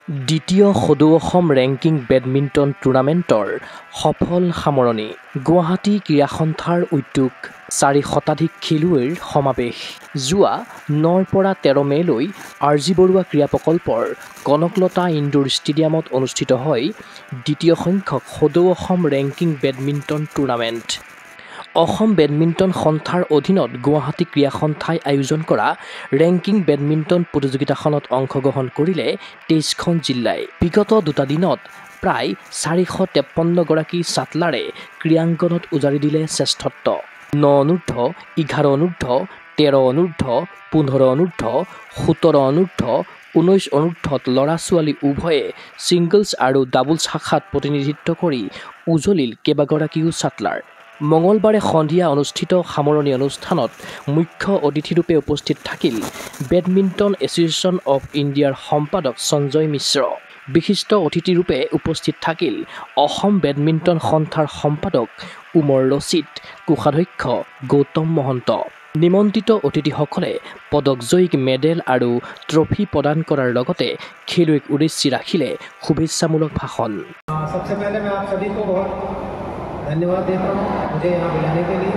দ্বিতীয় সদৌ Assam ranking badminton টুৰ্ণামেণ্টৰ সফল সামৰণি গুৱাহাটী ক্ৰীড়া সন্থাৰ উদ্যোগ 4 শতাধিক খেলুৱৈৰ সমাৱেশ যোৱা 9ৰ পৰা 13 মেলৈ আৰজি বৰুৱা ক্ৰীড়া প্ৰকল্পৰ কনকলতা ইনডোৰ ষ্টেডিয়ামত অনুষ্ঠিত হয় দ্বিতীয় সংখ্যক সদৌ Assam ranking badminton tournament Assam badminton সন্থাৰ অধীনত গুৱাহাটী ক্ৰীড়া সন্থাই আয়োজন কৰা ৰেংকিং বেডমিণ্টন প্ৰতিযোগিতাখনত অংশগ্ৰহণ কৰিলে 23খন জিলাই বিগত দুটা দিনত প্ৰায় 453 গৰাকী ছাটলাৰে ক্ৰীড়াংগনত উজাৰি দিলে শ্ৰেষ্ঠত্ব 9 অনূৰ্ধ্ব 11 অনূৰ্ধ্ব 13 অনূৰ্ধ্ব 15 অনূৰ্ধ্ব 17 অনূৰ্ধ্ব 19 অনূৰ্ধ্বত ল'ৰা-ছোৱালী উভয়ে ছিংগলছ আৰু ডাবলছ শাখাত প্ৰতিনিধিত্ব কৰি উজলিল কেইবাগৰাকীও ছাটলাৰ মঙলবাৰে সন্ধিয়া অনুষ্ঠিত সামৰণি অনুষ্ঠানত মুখ্য অতিথিৰূপে উপস্থিত থাকিল বেডমিণ্টন এছ'চিয়েশ্যন অৱ ইণ্ডিয়াৰ সম্পাদক সঞ্জয় মিশ্ৰ বিশিষ্ট অতিথিৰূপে উপস্থিত থাকিল অসম বেডমিণ্টন সন্থাৰ সম্পাদক উমৰ ৰছিদ কোষাধ্যক্ষ গৌতম মহন্ত নিমন্ত্ৰিত অতিথিসকলে পদকজয়ীক মেডেল আৰু ট্ৰফি প্ৰদান কৰাৰ লগতে খেলুৱৈক উদ্দেশ্যি ৰাখিলে শুভেচ্ছামূলক ভাষণ धन्यवाद देता हूँ मुझे यहाँ बुलाने के लिए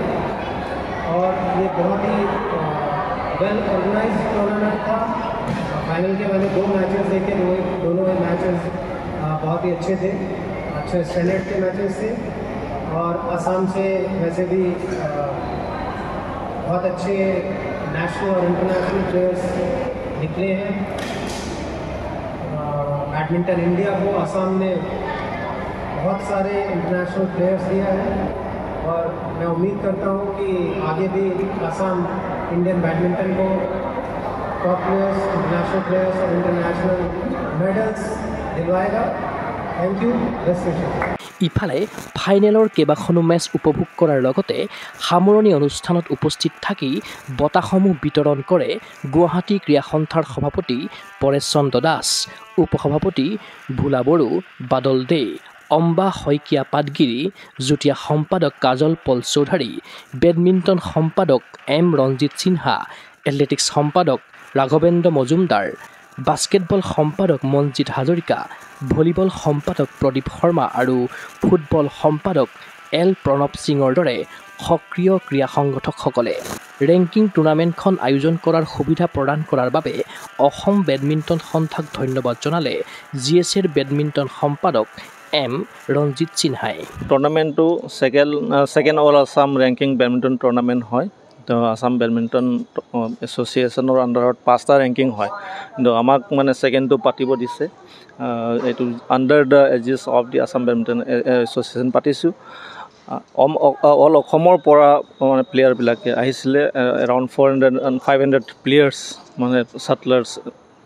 और ये बहुत ही वेल ऑर्गेनाइज्ड टूर्नामेंट था फाइनल के मैंने 2 मैचेस देखे दोनों मैचेस बहुत ही अच्छे थे अच्छे स्टैंडर्ड के मैचेस थे और असम से वैसे भी बहुत अच्छे नेशनल और इंटरनेशनल प्लेयर्स निकले हैं बैडमिंटन इंडिया को असम ने बहुत सारे इंटरनेशनल प्लेयर्स दिया है और मैं उम्मीद करता हूँ कि आगे भी असम इंडियन बैडमिंटन को टॉप प्लेयर्स इंटरनेशनल प्लेयर्स और इंटरनेशनल मेडल्स दिलवाएगा थैंक यू बेस्ट विशेस ইফালে ফাইনেলৰ কেইবাখনো মেচ উপভোগ কৰাৰ লগতে সামৰণি অনুষ্ঠানত উপস্থিত থাকি বঁটাসমূহ বিতৰণ কৰে গুৱাহাটী ক্ৰীড়া সন্থাৰ সভাপতি পৰেশ চন্দ্ৰ দাস উপসভাপতি ভোলা বড়ো বাদল দে অম্বা শইকীয়া পাটগিৰি যুটীয়া সম্পাদক কাজল পল চৌধুৰী বেডমিণ্টন সম্পাদক এম ৰঞ্জিত সিনহা এথলেটিক্স সম্পাদক ৰাঘৱেন্দ্ৰ মজুমদাৰ বাস্কেটবল সম্পাদক মনজিত হাজৰিকা ভলীবল সম্পাদক প্ৰদীপ শৰ্মা আৰু ফুটবল সম্পাদক এল প্ৰণৱ সিঙৰ দৰে সক্ৰিয় ক্ৰীড়া সংগঠকসকলে ৰেংকিং টুৰ্ণামেণ্টখন আয়োজন কৰাৰ সুবিধা প্ৰদান কৰাৰ বাবে অসম বেডমিণ্টন সন্থাক ধন্যবাদ জনালে জিএছএৰ বেডমিণ্টন সম্পাদক এম ৰঞ্জিত সিনহাই টুৰ্ণামেণ্টটো second all Assam ranking badminton tournament হয় তো আছাম বেডমিণ্টন এছ'চিয়েশ্যনৰ আণ্ডাৰত 5টা ৰেংকিং হয় কিন্তু আমাক মানে ছেকেণ্ডটো পাতিব দিছে এইটো under the aegis of the Assam badminton association পাতিছোঁ অল অসমৰ পৰা মানে প্লেয়াৰবিলাকে আহিছিলে এৰাউণ্ড 500 প্লেয়াৰ্ছ মানে ছাটলাৰ্ছ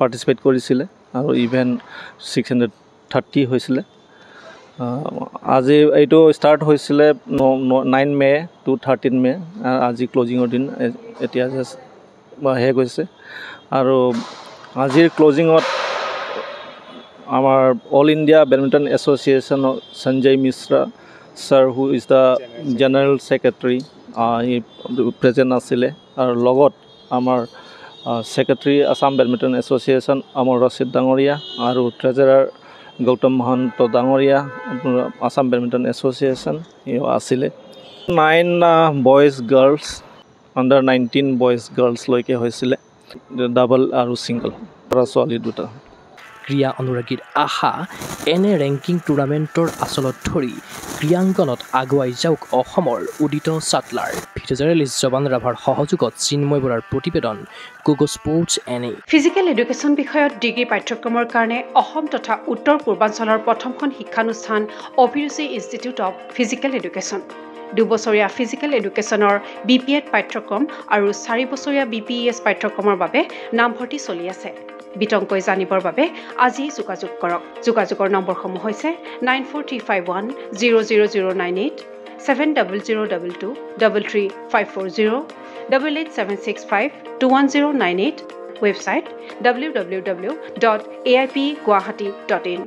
পাৰ্টিচিপেট কৰিছিলে আৰু ইভেন 630 হৈছিলে আজি এইটো ষ্টাৰ্ট হৈছিলে 9 মে টু 13 মে আজি ক্লজিঙৰ দিন এতিয়া জাষ্ট শেষ হৈছে আৰু আজিৰ ক্লজিঙত আমাৰ অল ইণ্ডিয়া বেডমিণ্টন এছ'চিয়েশ্যনৰ Sanjay Mishra sir who is the general secretary he present আছিলে আৰু লগত আমাৰ secretary Assam badminton association Amar Rashid ডাঙৰীয়া আৰু ট্ৰেজাৰাৰ গৌতম মহন্ত ডাঙৰীয়া আছাম বেডমিণ্টন এছ'চিয়েশ্যন আছিলে 9 বয়জ গাৰ্লছ আণ্ডাৰ 19 বয়জ গাৰ্লছলৈকে হৈছিলে ডাবল আৰু ছিংগল ল'ৰা ছোৱালী দুটা ক্ৰীড়া অনুৰাগীৰ আশা এনে ৰেংকিং টুৰ্ণামেণ্টৰ আচলত ধৰি ক্ৰীড়াংগনত আগুৱাই যাওক অসমৰ উদিত ছাটলাৰ ভিডিঅ' জাৰ্নেলিষ্ট জৱান ৰাভাৰ সহযোগত চিন্ময় বৰাৰ প্ৰতিবেদন কুগো স্পৰ্টছ এনে ফিজিকেল এডুকেশ্যন বিষয়ত ডিগ্ৰী পাঠ্যক্ৰমৰ কাৰণে অসম তথা উত্তৰ পূৰ্বাঞ্চলৰ প্ৰথমখন শিক্ষানুষ্ঠান অভিৰুচি ইনষ্টিটিউট অৱ ফিজিকেল এডুকেশ্যন 2 বছৰীয়া ফিজিকেল এডুকেশ্যনৰ BPEd পাঠ্যক্ৰম আৰু 4 বছৰীয়া BPES পাঠ্যক্ৰমৰ বাবে নামভৰ্তি চলি আছে বিতংকৈ জানিবৰ বাবে আজি যোগাযোগ কৰক যোগাযোগৰ নম্বৰসমূহ হৈছে 9435100098 7002233540 8876521098 ৱেবছাইট www.aipguwahati.in